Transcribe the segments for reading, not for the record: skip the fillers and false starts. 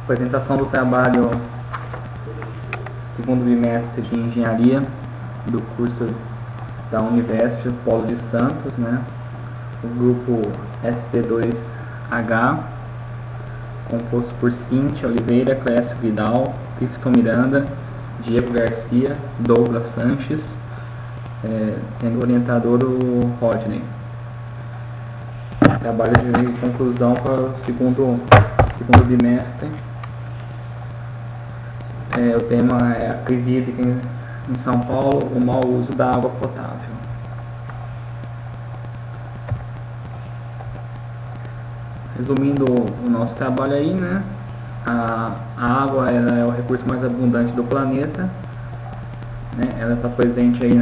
Apresentação do trabalho segundo bimestre de engenharia do curso da Univesp, Polo de Santos, né? O grupo ST2H, composto por Cíntia Oliveira, Clécio Vidal, Clifton Miranda, Diego Garcia, Douglas Sanches, sendo orientador o Rodney. Trabalho de conclusão para o segundo bimestre. O tema é a crise hídrica em São Paulo, o mau uso da água potável. Resumindo o nosso trabalho aí, né? A água ela é o recurso mais abundante do planeta, né? Ela está presente aí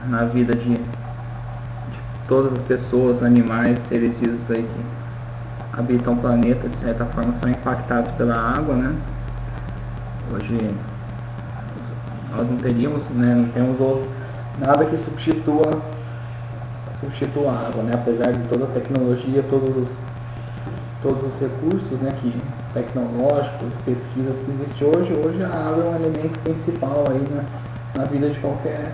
na vida de todas as pessoas, animais, seres vivos aí que habitam o planeta, de certa forma são impactados pela água, né? Hoje nós não teríamos, né, não temos nada que substitua a água, né? Apesar de toda a tecnologia, todos os recursos, né, tecnológicos, pesquisas que existem hoje a água é um elemento principal aí na vida de qualquer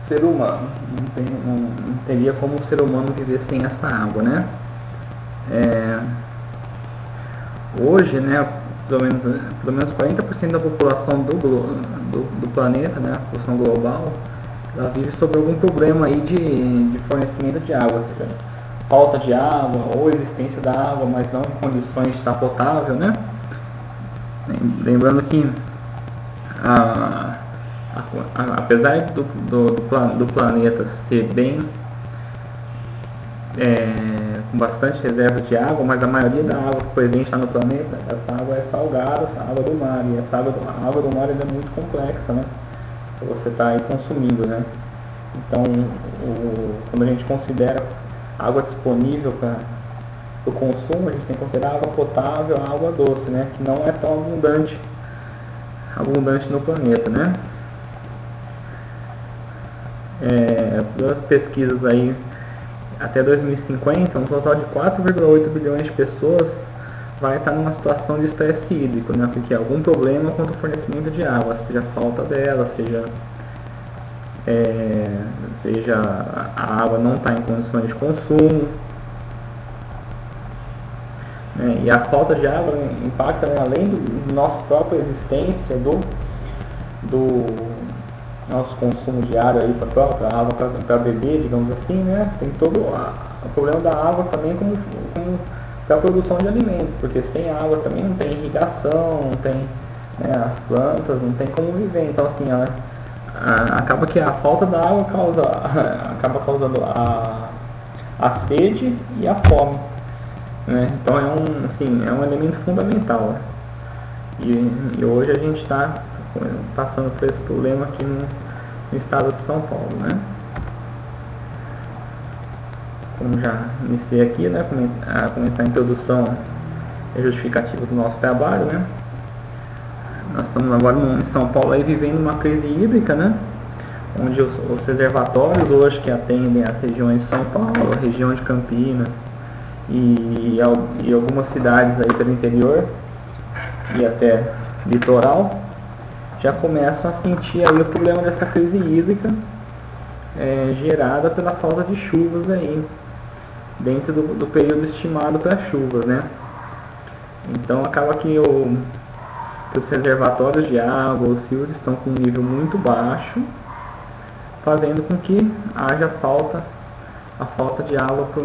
ser humano. Não teria como o ser humano viver sem essa água, né? Hoje, né, pelo menos 40% da população do planeta, né, a população global, ela vive sob algum problema aí de fornecimento de água, ou seja, falta de água ou existência da água, mas não em condições de estar potável, né? Lembrando que apesar do planeta ser bem com bastante reserva de água, mas a maioria da água presente está no planeta, essa água é salgada, essa água do mar, e essa água do mar é muito complexa, né? Que você está aí consumindo, né? Então, quando a gente considera água disponível para o consumo, a gente tem que considerar água potável, água doce, né? Que não é tão abundante no planeta, né? Pelas pesquisas aí, até 2050, um total de 4,8 bilhões de pessoas vai estar numa situação de estresse hídrico, né? Porque algum problema quanto ao fornecimento de água, seja falta dela, seja a água não está em condições de consumo, né? E a falta de água impacta, né, além da nossa própria existência, do nosso consumo diário aí para a própria água para beber, digamos assim, né? Tem todo o problema da água também como para a produção de alimentos, porque sem água também não tem irrigação, não tem, né, as plantas, não tem como viver. Então assim, acaba que a falta da água acaba causando a sede e a fome, né? Então é um elemento fundamental, né? E hoje a gente está passando por esse problema aqui no estado de São Paulo, né? Como já iniciei aqui, né, a comentar a introdução e justificativa do nosso trabalho, né? Nós estamos agora em São Paulo aí vivendo uma crise hídrica, né? Onde os reservatórios hoje que atendem as regiões de São Paulo, a região de Campinas e algumas cidades aí pelo interior e até litoral, já começam a sentir aí o problema dessa crise hídrica gerada pela falta de chuvas aí, dentro do período estimado para chuvas, né? Então acaba que os reservatórios de água, os rios estão com um nível muito baixo, fazendo com que haja a falta de água para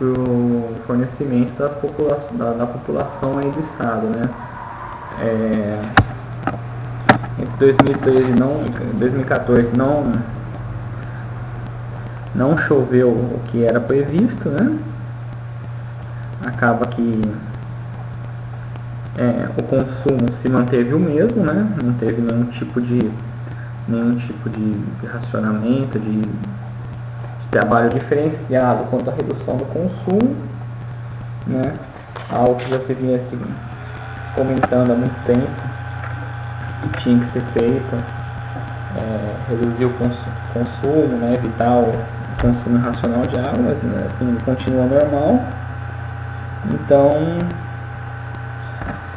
o fornecimento da população aí do estado, né? Entre 2013 e 2014 não choveu o que era previsto, né? Acaba que o consumo se manteve o mesmo, né? Não teve nenhum tipo de racionamento, de trabalho diferenciado quanto à redução do consumo, né? Algo que já se vinha se comentando há muito tempo, que tinha que ser feito, reduzir o consumo, né? Evitar o consumo irracional de água, mas, né, assim, continua normal. Então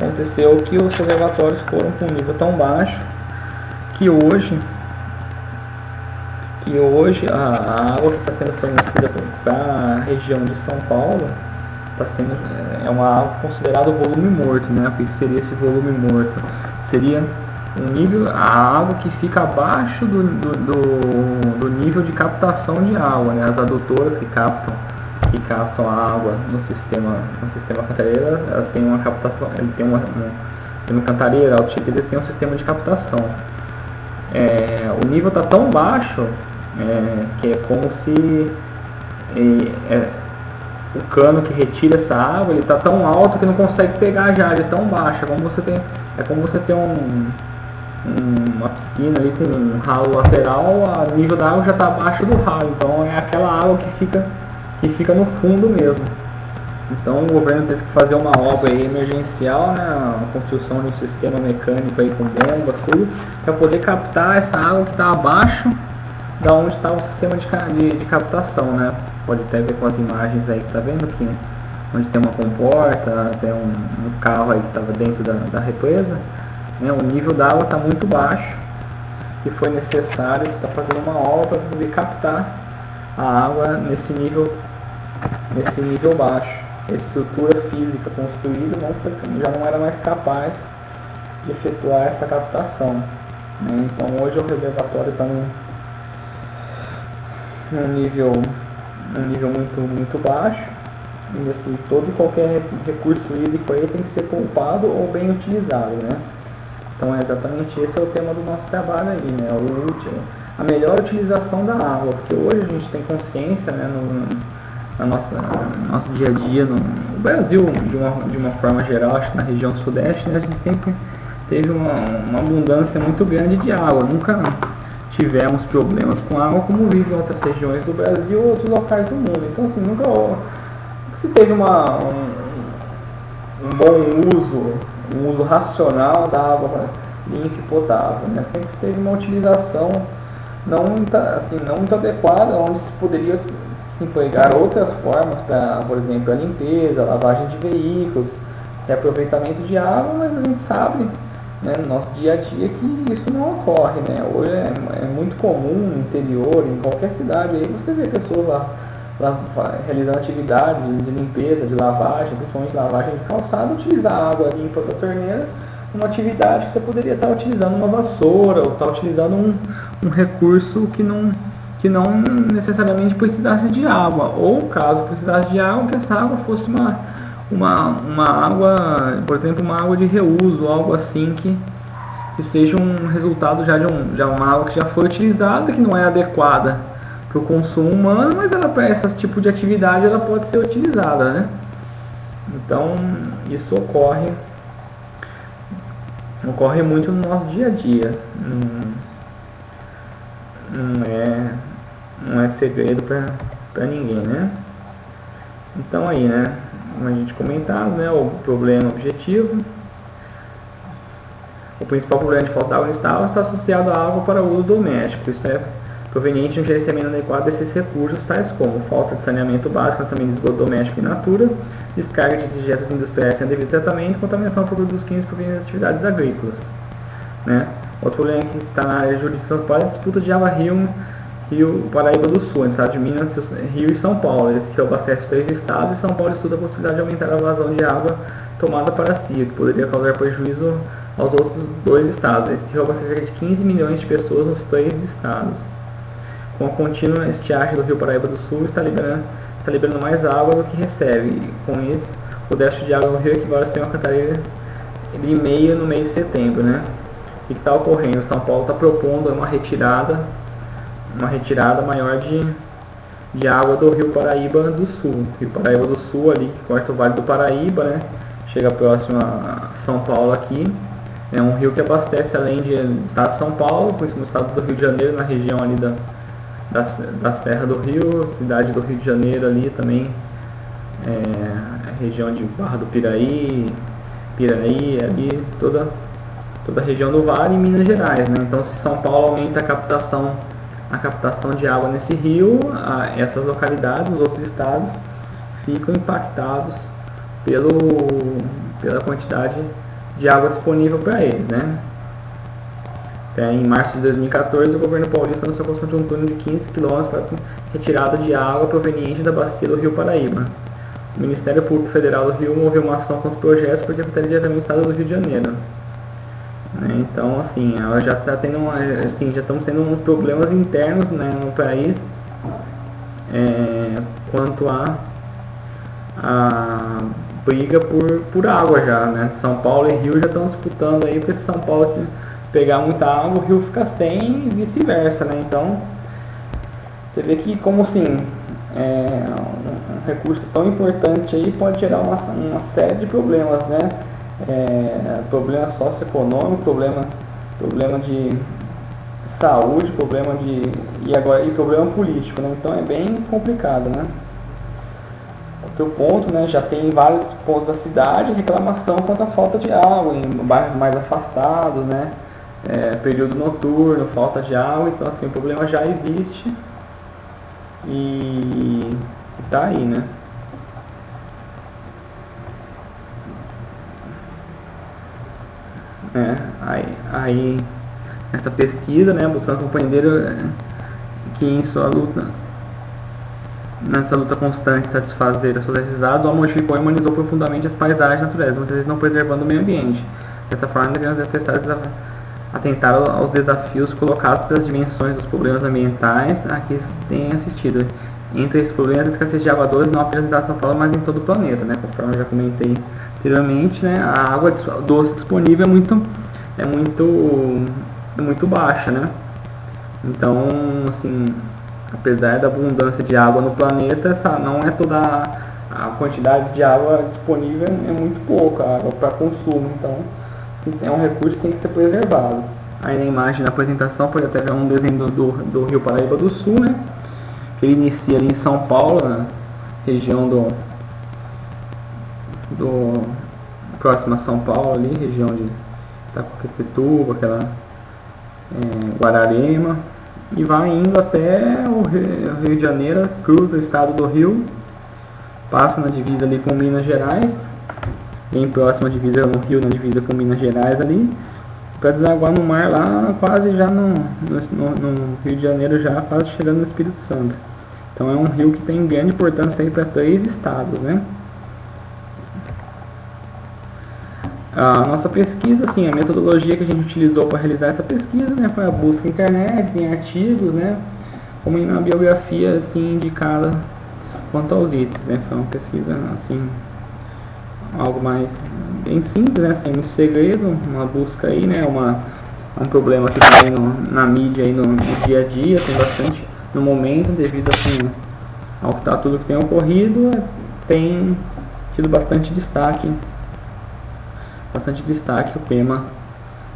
Aconteceu que os reservatórios foram com um nível tão baixo que hoje a água que está sendo fornecida para a região de São Paulo é uma água considerada volume morto, né? O que seria esse volume morto? Seria um nível, a água que fica abaixo do nível de captação de água, né? As adutoras que captam a água no sistema Cantareira, elas têm uma captação, ele tem um sistema Cantareira, Altita, eles têm um sistema de captação. O nível está tão baixo que é como se o cano que retira essa água, ele está tão alto que não consegue pegar já, de tão baixo. É como você ter uma piscina ali com um ralo lateral, o nível da água já está abaixo do ralo, então é aquela água que fica no fundo mesmo. Então o governo teve que fazer uma obra aí emergencial, né, a construção de um sistema mecânico aí com bombas, tudo, para poder captar essa água que está abaixo da onde está o sistema de captação, né. Pode até ver com as imagens aí que tá vendo aqui, onde tem uma comporta, tem um carro aí que estava dentro da represa, né, o nível da água está muito baixo e foi necessário estar fazendo uma obra para poder captar a água nesse nível baixo. A estrutura física construída já não era mais capaz de efetuar essa captação, né? Então hoje o reservatório está num nível muito baixo, e assim, todo e qualquer recurso hídrico aí tem que ser poupado ou bem utilizado, né? Então é exatamente esse é o tema do nosso trabalho aí, né? A melhor utilização da água, porque hoje a gente tem consciência, né, no nosso dia a dia, no Brasil de uma forma geral, acho que na região sudeste, né, a gente sempre teve uma abundância muito grande de água, nunca tivemos problemas com água como vivem em outras regiões do Brasil ou outros locais do mundo. Então assim, nunca se teve um bom uso racional da água limpa e potável, né? Sempre teve uma utilização não muito adequada, onde se poderia se empregar outras formas para, por exemplo, a limpeza, a lavagem de veículos, reaproveitamento de água, mas a gente sabe, né, no nosso dia a dia que isso não ocorre, né? Hoje é muito comum no interior, em qualquer cidade, aí você vê pessoas lá realizando atividades de limpeza, de lavagem, principalmente lavagem de calçado, utilizar a água limpa da torneira, uma atividade que você poderia estar utilizando uma vassoura ou estar utilizando um recurso que não necessariamente precisasse de água, ou caso precisasse de água, que essa água fosse uma água, por exemplo, uma água de reuso, algo assim que seja um resultado já de uma água que já foi utilizada, que não é adequada para o consumo humano, mas ela, para esse tipo de atividade, ela pode ser utilizada, né? Então isso ocorre muito no nosso dia a dia, não é segredo para ninguém, né? Então aí, né, como a gente comentado, né, o problema objetivo, o principal problema de falta de água no estado está associado à água para uso doméstico, isto é, proveniente de um gerenciamento adequado desses recursos, tais como falta de saneamento básico, lançamento de esgoto doméstico in natura, descarga de dejetos industriais sem devido tratamento, contaminação por produtos químicos provenientes das atividades agrícolas, né? Outro problema que está na área de jurisdição é a disputa de água Rio Paraíba do Sul, no estado de Minas, Rio e São Paulo. Esse rio abastece os 3 estados e São Paulo estuda a possibilidade de aumentar a vazão de água tomada para si, que poderia causar prejuízo aos outros 2 estados. Esse rio abastece cerca de 15 milhões de pessoas nos 3 estados. Com a contínua estiagem do Rio Paraíba do Sul, está liberando mais água do que recebe. E, com isso, o déficit de água no rio equivale a ter uma cantareira de meia no mês de setembro, né? O que está ocorrendo? São Paulo está propondo uma retirada maior de água do Rio Paraíba do Sul. Rio Paraíba do Sul, ali que corta o Vale do Paraíba, né? Chega próximo a São Paulo aqui. É um rio que abastece, além do estado de São Paulo, principalmente o estado do Rio de Janeiro, na região ali da Serra do Rio, cidade do Rio de Janeiro ali também, a região de Barra do Piraí ali, toda a região do Vale e Minas Gerais, né? Então, se São Paulo aumenta a captação de água nesse rio, essas localidades, os outros estados, ficam impactados pela quantidade de água disponível para eles, né? Até em março de 2014, o governo paulista anunciou a construção de um túnel de 15 km para retirada de água proveniente da bacia do Rio Paraíba. O Ministério Público Federal do Rio moveu uma ação contra o projeto porque afetaria diretamente o estado do Rio de Janeiro. Então, assim, ela já está tendo já estamos tendo problemas internos, né, no país quanto a briga por água já, né? São Paulo e Rio já estão disputando aí, porque se São Paulo pegar muita água, o Rio fica sem e vice-versa, né? Então, você vê que como assim, um recurso tão importante aí pode gerar uma série de problemas, né? Problema socioeconômico, problema de saúde, e problema político, né? Então é bem complicado, né? Outro ponto, né? Já tem em vários pontos da cidade reclamação quanto à falta de água em bairros mais afastados, né? Período noturno, falta de água, então assim o problema já existe e tá aí, né? Aí nessa pesquisa, né, buscando um companheiro que nessa luta constante de satisfazer as suas necessidades, o homem modificou e humanizou profundamente as paisagens naturais, muitas vezes não preservando o meio ambiente. Dessa forma, devemos atentar aos desafios colocados pelas dimensões dos problemas ambientais a que têm assistido. Entre esses problemas, a escassez de água doce não apenas em São Paulo, mas em todo o planeta, né? Conforme eu já comentei anteriormente, né? A água doce disponível é muito baixa, né? Então, assim, apesar da abundância de água no planeta, não é toda a quantidade de água disponível, é muito pouca água para consumo. Então, assim, é um recurso que tem que ser preservado. Aí na imagem da apresentação pode até ver um desenho do Rio Paraíba do Sul, né? Ele inicia ali em São Paulo, na região do próxima a São Paulo ali, região de Itacoaquecetuba, Guararema, e vai indo até o Rio de Janeiro, cruza o estado do Rio, passa na divisa ali com Minas Gerais, bem próxima à divisa no Rio, na divisa com Minas Gerais ali, para desaguar no mar lá, quase já no Rio de Janeiro, já quase chegando no Espírito Santo. Então é um rio que tem grande importância aí para 3 estados, né? A nossa pesquisa, assim, a metodologia que a gente utilizou para realizar essa pesquisa, né, foi a busca na internet, em artigos, né, como na biografia, assim, indicada quanto aos itens, né? Foi uma pesquisa, assim, algo mais bem simples, né, sem muito segredo, uma busca aí, né, um problema que tem na mídia aí no dia a dia, tem bastante no momento, devido assim ao que tudo que tem ocorrido, tem tido bastante destaque o tema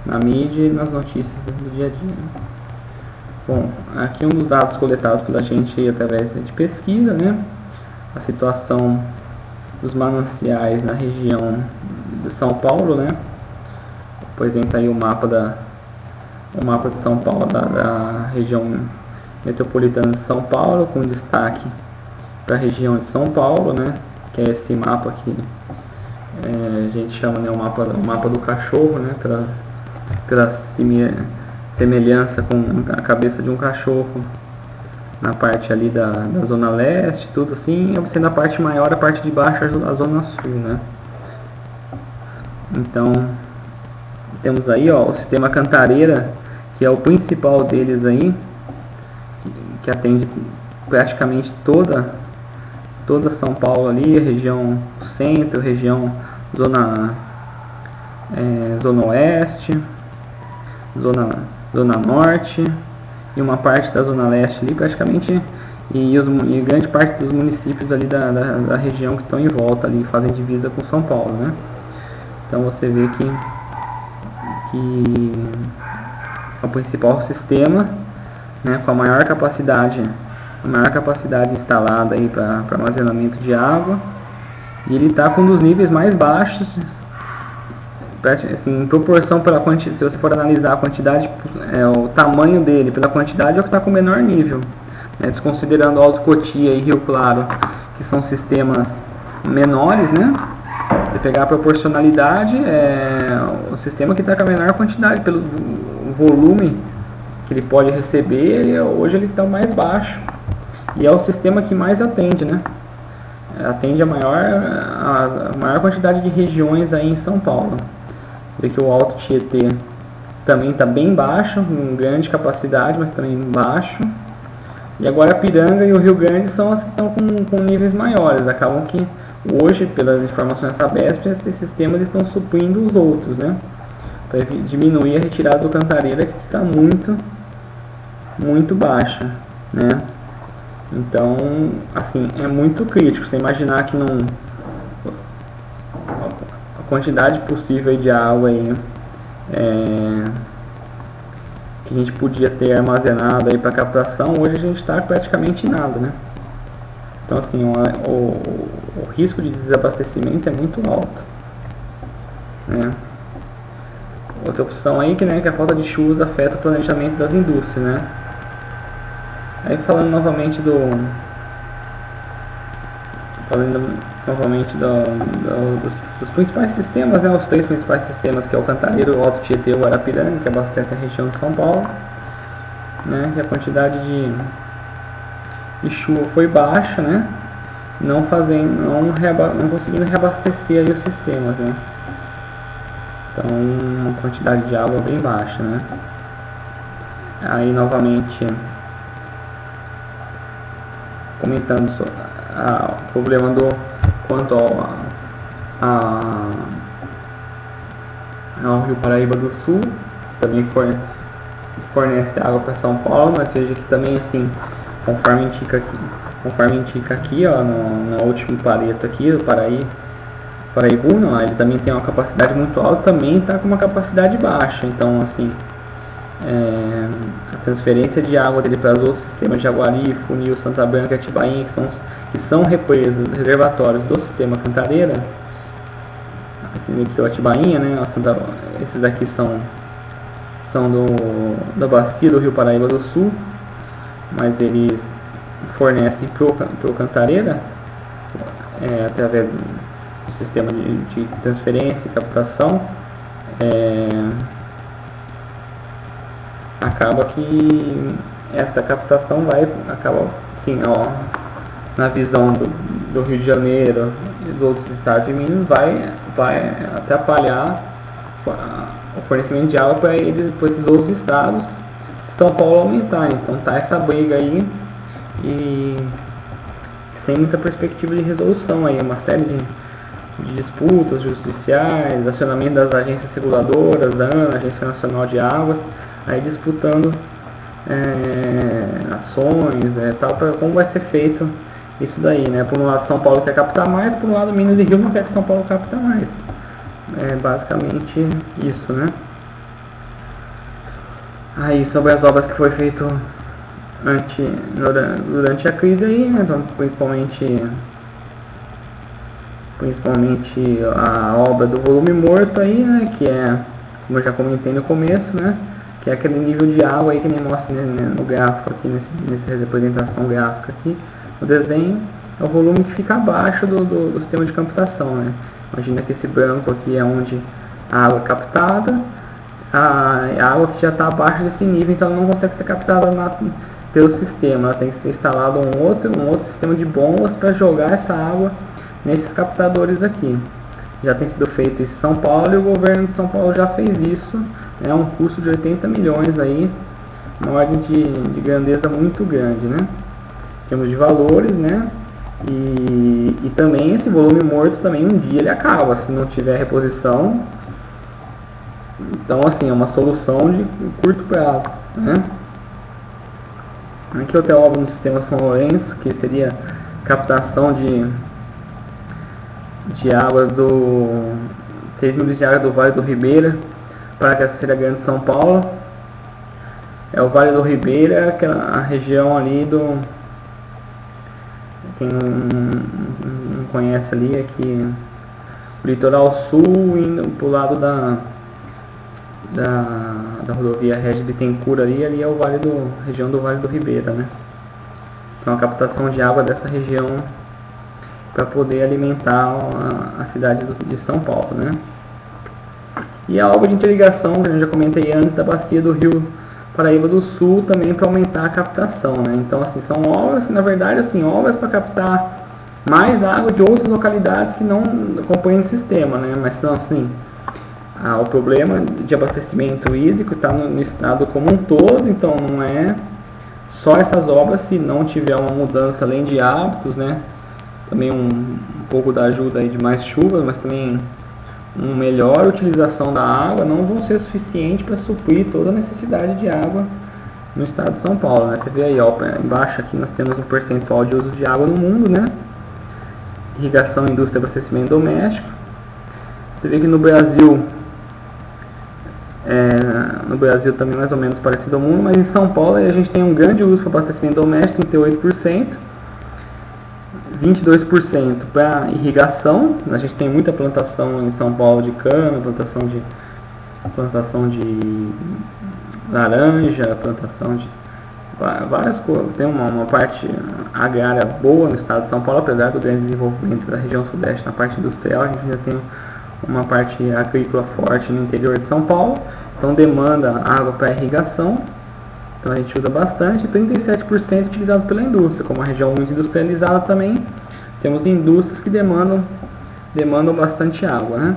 na mídia e nas notícias do dia a dia. Bom, aqui um dos dados coletados pela gente aí, através de pesquisa, né, a situação dos mananciais na região de São Paulo, né, apresenta aí o mapa de São Paulo, da região metropolitana de São Paulo, com destaque para a região de São Paulo, né, que é esse mapa aqui, a gente chama, né, o mapa do cachorro, né, pela semelhança com a cabeça de um cachorro na parte ali da zona leste, tudo assim, sendo a parte maior, a parte de baixo a zona sul, né. Então temos aí, ó, o sistema Cantareira, que é o principal deles aí, que atende praticamente toda São Paulo ali, região centro, região zona oeste, zona norte e uma parte da zona leste ali, praticamente, e grande parte dos municípios ali da região que estão em volta ali, fazem divisa com São Paulo, né? Então você vê que é o principal sistema, né, com a maior capacidade instalada aí para armazenamento de água, e ele está com um dos níveis mais baixos, assim, em proporção pela quantidade. Se você for analisar a quantidade, o tamanho dele pela quantidade, é o que está com o menor nível, né, desconsiderando Alto Cotia e Rio Claro, que são sistemas menores, né, Se pegar a proporcionalidade, o sistema que está com a menor quantidade, pelo volume que ele pode receber, hoje ele está mais baixo. E é o sistema que mais atende, né? Atende a maior quantidade de regiões aí em São Paulo. Você vê que o Alto Tietê também está bem baixo, com grande capacidade, mas também baixo. E agora a Piranga e o Rio Grande são as que estão com níveis maiores. Acabam que hoje, pelas informações da Sabesp, esses sistemas estão suprindo os outros, né? Para diminuir a retirada do Cantareira, que está muito baixa, né? Então, assim, é muito crítico. Você imaginar que a quantidade possível de água aí, que a gente podia ter armazenado aí para captação, hoje a gente está praticamente em nada, né? Então, assim, o risco de desabastecimento é muito alto, né? Outra opção aí que a falta de chuvas afeta o planejamento das indústrias, né? Aí falando novamente dos principais sistemas, né? Os três principais sistemas, que é o Cantareiro, o Alto Tietê e o Guarapiranga, que abastece a região de São Paulo, né? Que a quantidade de chuva foi baixa, né? Não conseguindo reabastecer aí os sistemas, né? Então, uma quantidade de água bem baixa, né? Aí novamente comentando sobre o problema quanto ao Rio Paraíba do Sul, que também fornece água para São Paulo, mas veja que também, assim, conforme indica aqui, ó, no último pareto aqui, do Paraibuna, ele também tem uma capacidade muito alta, também está com uma capacidade baixa. Então, assim, a transferência de água dele para os outros sistemas, Jaguari, Funil, Santa Branca e Atibainha, que são represas, reservatórios do sistema Cantareira, aqui o Atibainha, né? Esses daqui são da bacia do Rio Paraíba do Sul, mas eles fornecem para o Cantareira, através do sistema de transferência e captação. Acaba que essa captação acaba, assim, na visão do Rio de Janeiro e dos outros estados de Minas, vai atrapalhar o fornecimento de água para esses outros estados, se São Paulo aumentar. Então tá essa briga aí, e sem muita perspectiva de resolução aí, uma série de disputas judiciais, acionamento das agências reguladoras, da ANA, Agência Nacional de Águas, aí disputando ações, tal, para como vai ser feito isso daí, né? Por um lado São Paulo quer captar mais, por um lado Minas e Rio não quer que São Paulo capte mais. É basicamente isso, né? Aí sobre as obras que foi feito durante a crise aí, né? Então, principalmente a obra do volume morto aí, né? Que é, como eu já comentei no começo, né? Que é aquele nível de água aí que nem mostra, né, no gráfico aqui, nessa representação gráfica aqui, no desenho, é o volume que fica abaixo do sistema de captação, né? Imagina que esse branco aqui é onde a água é captada, a água que já está abaixo desse nível, então ela não consegue ser captada pelo sistema, ela tem que ser instalado um outro sistema de bombas para jogar essa água nesses captadores aqui. Já tem sido feito em São Paulo e o governo de São Paulo já fez isso. É um custo de 80 milhões aí, uma ordem de grandeza muito grande, né? Em termos de valores, né? E também esse volume morto também um dia ele acaba, se não tiver reposição. Então, assim, é uma solução de curto prazo, né? Aqui outra obra no sistema São Lourenço, que seria captação de água 6 milhas de água do Vale do Ribeira para a Terceira Grande de São Paulo. O Vale do Ribeira, a região ali quem não conhece ali, é que o litoral sul, indo para o lado da rodovia Regis Bittencourt ali é região do Vale do Ribeira, né? Então a captação de água dessa região para poder alimentar a cidade de São Paulo, né? E a obra de interligação, que eu já comentei antes, da bacia do Rio Paraíba do Sul, também para aumentar a captação, né? Então, assim, são obras, na verdade, assim, obras para captar mais água de outras localidades que não acompanham o sistema, né? Mas, então, assim, o problema de abastecimento hídrico está no estado como um todo, então não é só essas obras, se não tiver uma mudança além de hábitos, né? Também um pouco da ajuda aí de mais chuvas, mas também uma melhor utilização da água não vão ser suficientes para suprir toda a necessidade de água no estado de São Paulo, né? Você vê aí, ó, embaixo aqui nós temos um percentual de uso de água no mundo, né? Irrigação, indústria e abastecimento doméstico. Você vê que no Brasil também mais ou menos parecido ao mundo, mas em São Paulo a gente tem um grande uso para abastecimento doméstico, 38%, 22% para irrigação. A gente tem muita plantação em São Paulo de cana, plantação de laranja, plantação de várias coisas. Tem uma parte agrária boa no estado de São Paulo, apesar do grande desenvolvimento da região sudeste na parte industrial, a gente ainda tem uma parte agrícola forte no interior de São Paulo, então demanda água para irrigação, então a gente usa bastante. 37% utilizado pela indústria, como a região muito industrializada também, temos indústrias que demandam bastante água, né?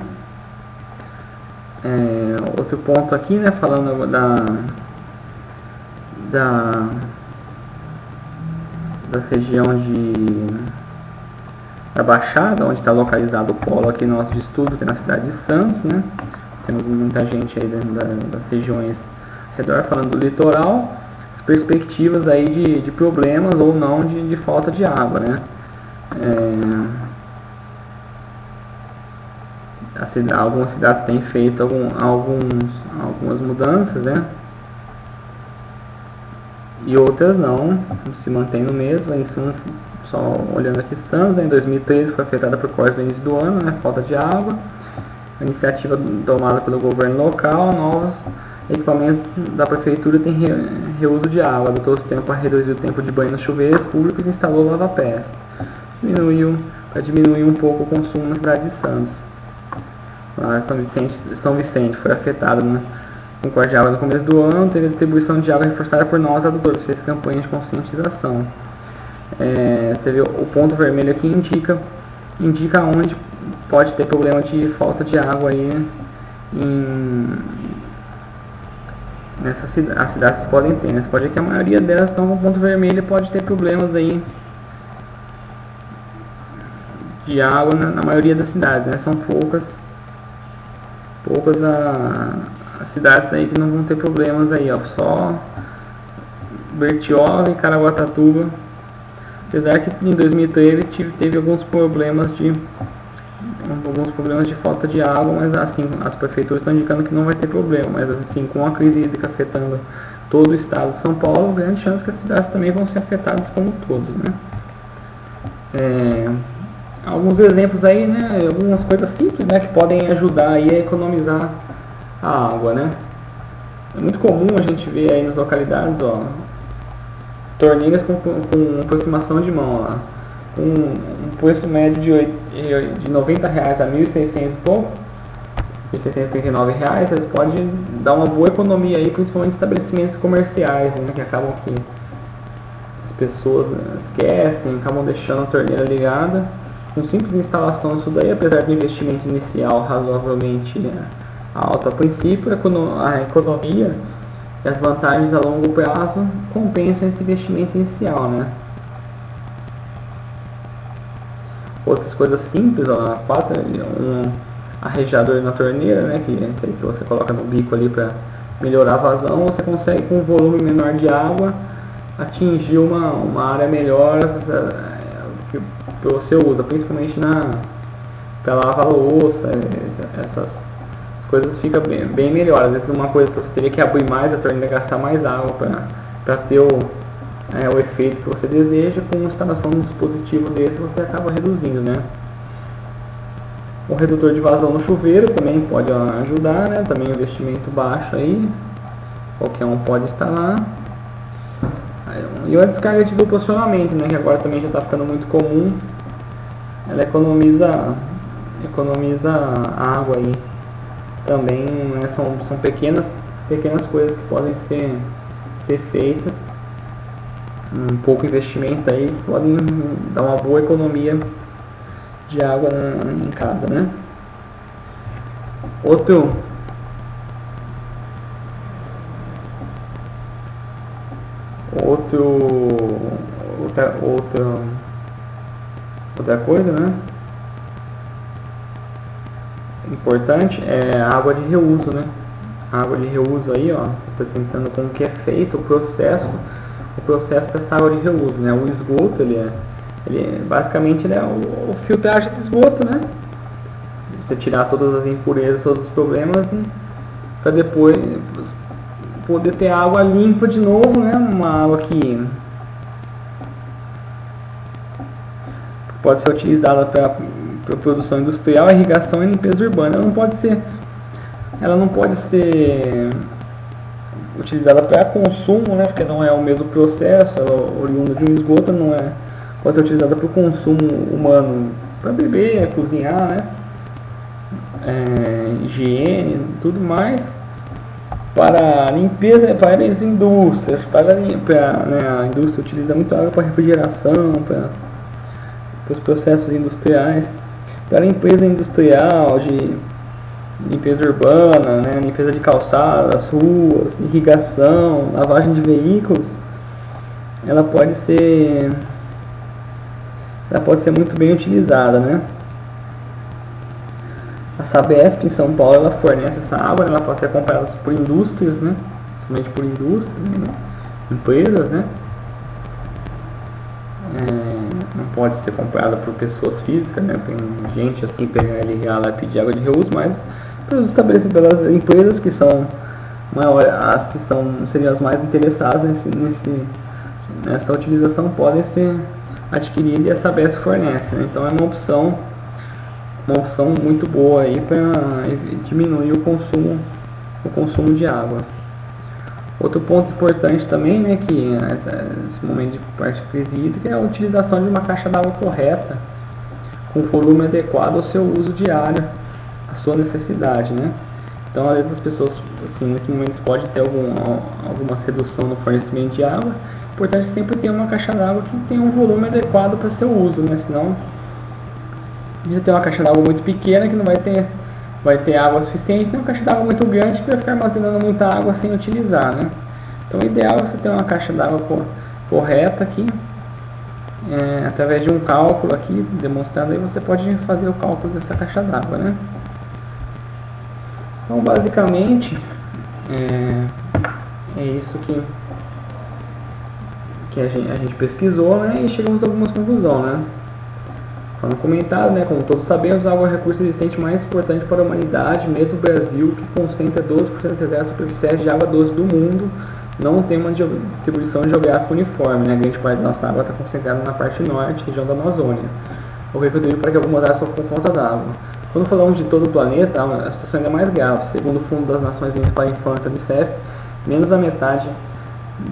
Outro ponto aqui, né, falando da região da Baixada, onde está localizado o polo aqui nosso de estudo, que é na cidade de Santos, né? Temos muita gente aí das regiões ao redor falando do litoral, as perspectivas aí de problemas ou não de falta de água, né? Algumas cidades têm feito algumas mudanças, né? E outras não, se mantém no mesmo. Só olhando aqui, Santos, né, em 2013 foi afetada por cortes no início do ano, né, falta de água. A iniciativa tomada pelo governo local, novos equipamentos da prefeitura têm reuso de água, adotou o sistema para reduzir o tempo de banho nos chuveiros públicos e instalou lava-pés. Para diminuir um pouco o consumo na cidade de Santos. São Vicente foi afetado, né, com corte de água no começo do ano, teve a distribuição de água reforçada por nós adutores, fez campanha de conscientização. Você vê o ponto vermelho aqui indica onde pode ter problema de falta de água aí nessas cidades que podem ter, né? Você pode ver que a maioria delas estão com ponto vermelho e pode ter problemas aí de água na maioria das cidades, né? São poucas as cidades aí que não vão ter problemas aí, ó, só Bertioga e Caraguatatuba. Apesar que em 2013 teve alguns problemas de falta de água, mas assim, as prefeituras estão indicando que não vai ter problema, mas assim, com a crise hídrica afetando todo o estado de São Paulo, grande chance que as cidades também vão ser afetadas como todos, né? Alguns exemplos aí, né, algumas coisas simples, né, que podem ajudar aí a economizar a água, né? É muito comum a gente ver aí nas localidades, ó, torneiras com aproximação de mão, ó, com um preço médio de R$90 a R$1.600 e pouco, R$1.639, eles podem dar uma boa economia aí, principalmente em estabelecimentos comerciais, né, que acabam que as pessoas, né, esquecem, acabam deixando a torneira ligada. Com simples instalação disso daí, apesar do investimento inicial razoavelmente alto a princípio, a economia e as vantagens a longo prazo compensam esse investimento inicial, né? Outras coisas simples, ó, arrejador na torneira, né, que você coloca no bico ali para melhorar a vazão, você consegue com um volume menor de água atingir uma área melhor que você usa, principalmente para lavar a louça, essas coisas ficam bem melhor. Às vezes uma coisa que você teria que abrir mais a torneira, gastar mais água para ter o efeito que você deseja, com a instalação de um dispositivo desse você acaba reduzindo, né? O redutor de vazão no chuveiro também pode ajudar, né? Também investimento baixo aí, qualquer um pode instalar. E uma descarga de duplo acionamento, né, que agora também já está ficando muito comum ela economiza água aí também, né? São pequenas coisas que podem ser feitas, um pouco investimento aí, que podem dar uma boa economia de água em casa, né? Outra coisa, né, importante é a água de reuso, né? A água de reuso aí, ó, apresentando como que é feito o processo dessa água de reuso, né? O esgoto, basicamente ele é o filtragem de esgoto, né? Você tirar todas as impurezas, todos os problemas, para depois poder ter água limpa de novo, né? Uma água que pode ser utilizada para produção industrial, irrigação e limpeza urbana. Ela não pode ser utilizada para consumo, né? Porque não é o mesmo processo, ela é oriunda de um esgoto, pode ser utilizada para o consumo humano, para beber, cozinhar, né? Higiene, tudo mais, para limpeza, para as indústrias, né, a indústria utiliza muito água para refrigeração, para os processos industriais, para limpeza industrial, de limpeza urbana, né, limpeza de calçadas, ruas, irrigação, lavagem de veículos, ela pode ser muito bem utilizada, né? A Sabesp em São Paulo, ela fornece essa água, ela pode ser comprada por indústrias, né? Somente por indústrias, né? Empresas, né? Não pode ser comprada por pessoas físicas, né? Tem gente assim pegar, ligar lá e pedir água de reuso, mas pelas empresas que são as que seriam as mais interessadas nessa utilização podem ser adquiridas e a Sabesp fornece, né? Então é uma opção muito boa aí para diminuir o consumo de água. Outro ponto importante também, né, que nesse momento de parte de crise hídrica, é a utilização de uma caixa d'água correta, com volume adequado ao seu uso diário, à sua necessidade, né? Então, às vezes as pessoas, assim, nesse momento pode ter alguma redução no fornecimento de água. O importante é sempre ter uma caixa d'água que tenha um volume adequado para seu uso, né? Senão já tem uma caixa d'água muito pequena que não vai ter água suficiente, tem uma caixa d'água muito grande que vai ficar armazenando muita água sem utilizar, né? Então o ideal é você ter uma caixa d'água correta aqui, através de um cálculo aqui demonstrado aí, você pode fazer o cálculo dessa caixa d'água, né? Então basicamente é isso que a gente pesquisou, né? E chegamos a algumas conclusões, né? Como comentado, né, como todos sabemos, a água é o recurso existente mais importante para a humanidade, mesmo o Brasil, que concentra 12% das áreas superficiais de água doce do mundo, não tem uma distribuição geográfica uniforme, né? A grande parte da nossa água está concentrada na parte norte, região da Amazônia, o que contribui para que algumas áreas sofram com falta d'água. Quando falamos de todo o planeta, a situação ainda é mais grave. Segundo o Fundo das Nações Unidas para a Infância, do ICEF, menos da metade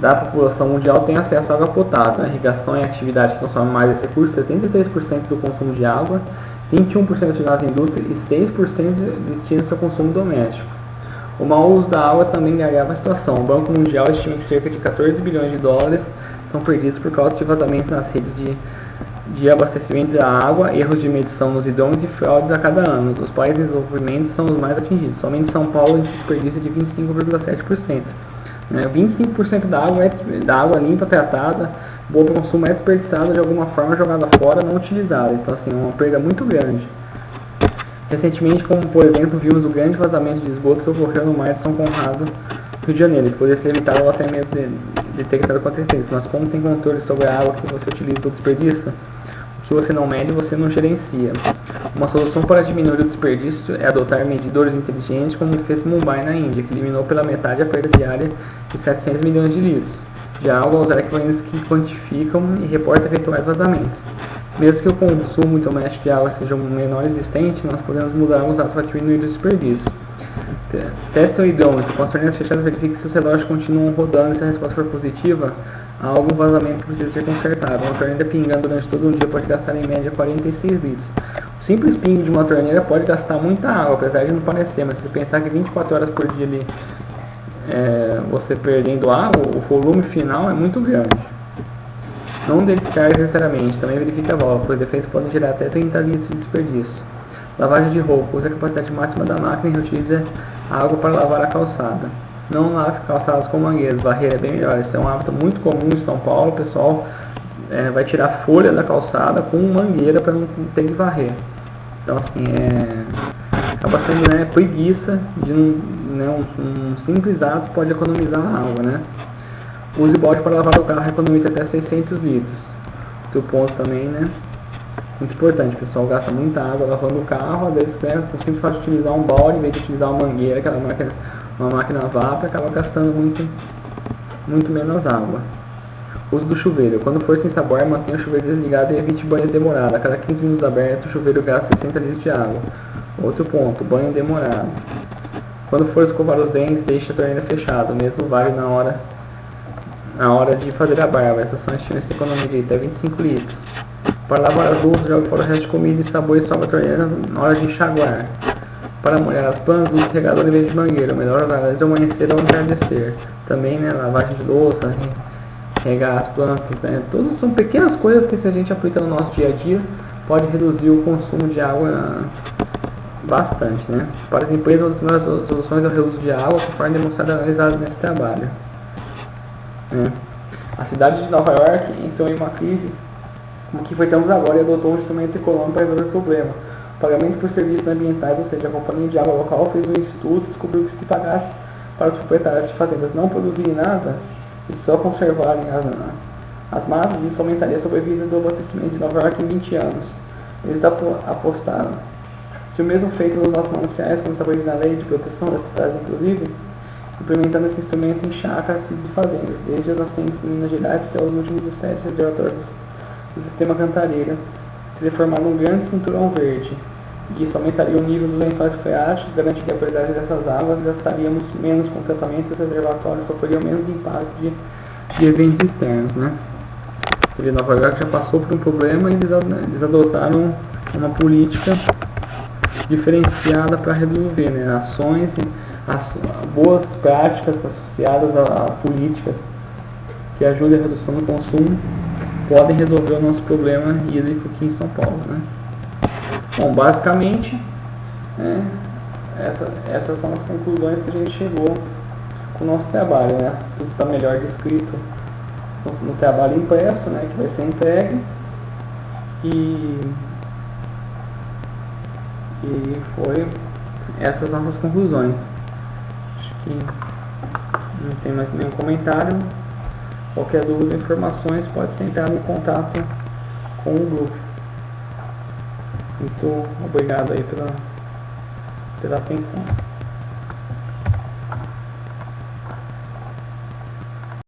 da população mundial tem acesso à água potável. A irrigação é a atividade que consome mais esse recurso, 73% do consumo de água, 21% utilizado nas indústrias e 6% destina-se ao consumo doméstico. O mau uso da água também agrava a situação. O Banco Mundial estima que cerca de 14 bilhões de dólares são perdidos por causa de vazamentos nas redes de abastecimento da água, erros de medição nos hidrômetros e fraudes a cada ano. Os países em desenvolvimento são os mais atingidos. Somente São Paulo tem desperdício de 25,7%. 25% da água limpa, tratada, boa para consumo, é desperdiçada de alguma forma, jogada fora, não utilizada. Então, assim, é uma perda muito grande. Recentemente, como por exemplo, vimos o grande vazamento de esgoto que ocorreu no mar de São Conrado, Rio de Janeiro, que poderia ser evitado ou até mesmo detectado com antecedência. Mas como tem controle sobre a água que você utiliza ou desperdiça, o que você não mede, você não gerencia. Uma solução para diminuir o desperdício é adotar medidores inteligentes, como fez Mumbai na Índia, que eliminou pela metade a perda diária de 700 milhões de litros de água ao usar equipamentos que quantificam e reportam eventuais vazamentos. Mesmo que o consumo doméstico de água seja o menor existente, nós podemos mudar os hábitos para diminuir o desperdício. Teste seu hidrômetro. Com as torneiras fechadas, verifique se os relógios continuam rodando e se a resposta for positiva, há algum vazamento que precisa ser consertado. Uma torneira pingando durante todo um dia pode gastar em média 46 litros. O simples pingo de uma torneira pode gastar muita água, apesar de não parecer, mas se você pensar que 24 horas por dia ali, você perdendo água, o volume final é muito grande. Não dê descargas necessariamente, também verifique a válvula, pois defeitos podem gerar até 30 litros de desperdício. Lavagem de roupa, use a capacidade máxima da máquina e reutilize a água para lavar a calçada. Não lave calçadas com mangueiras, varrer é bem melhor. Esse é um hábito muito comum em São Paulo. O pessoal vai tirar folha da calçada com mangueira para não ter que varrer. Então assim, acaba sendo preguiça de um simples ato pode economizar água, né? Use balde para lavar o carro, economize até 600 litros. Outro ponto também, né? Muito importante, o pessoal gasta muita água lavando o carro, às vezes com o simples fato de utilizar um balde em vez de utilizar uma mangueira, aquela uma máquina a vapor, acaba gastando muito menos água. Uso do chuveiro. Quando for sem sabor, mantenha o chuveiro desligado e evite banho demorado. A cada 15 minutos aberto, o chuveiro gasta 60 litros de água. Outro ponto, banho demorado. Quando for escovar os dentes, deixe a torneira fechada. O mesmo vale na hora de fazer a barba. Essas são estimações de economia de até 25 litros. Para lavar as louças, jogue fora o resto de comida e sabor e sobe a torneira na hora de enxaguar. Para molhar as plantas, use regador em vez de mangueira. O melhor horário é de amanhecer ao entardecer. Também, lavagem de louça, regar as plantas, Todos são pequenas coisas que, se a gente aplica no nosso dia a dia, pode reduzir o consumo de água bastante, Para as empresas, uma das melhores soluções é o reuso de água, conforme demonstrado e analisado nesse trabalho. A cidade de Nova York entrou em uma crise como que enfrentamos agora e adotou um instrumento econômico para resolver o problema. O pagamento por serviços ambientais, ou seja, a companhia de água local fez um estudo e descobriu que se pagasse para os proprietários de fazendas não produzirem nada e só conservarem as matas, isso aumentaria a sobrevida do abastecimento de Nova York em 20 anos. Eles apostaram. Se o mesmo feito nos nossos mananciais, como estabelecido na lei de proteção das cidades, inclusive, implementando esse instrumento em chácaras de fazendas, desde as nascentes em Minas Gerais até os últimos dos 7 reservatórios do sistema Cantareira, seria formado um grande cinturão verde. E isso aumentaria o nível dos lençóis freáticos, garantiria a qualidade dessas águas, gastaríamos menos com tratamento e os reservatórios sofreriam menos impacto de eventos externos, Porque Nova York já passou por um problema e eles adotaram uma política diferenciada para resolver, ações, as boas práticas associadas a políticas que ajudem a redução do consumo podem resolver o nosso problema hídrico aqui em São Paulo, Bom, basicamente, essas são as conclusões que a gente chegou com o nosso trabalho, Tudo está melhor descrito no trabalho impresso, que vai ser entregue, e foi essas nossas conclusões. Acho que não tem mais nenhum comentário. Qualquer dúvida ou informações pode ser entrar em contato com o grupo. Muito obrigado aí pela atenção.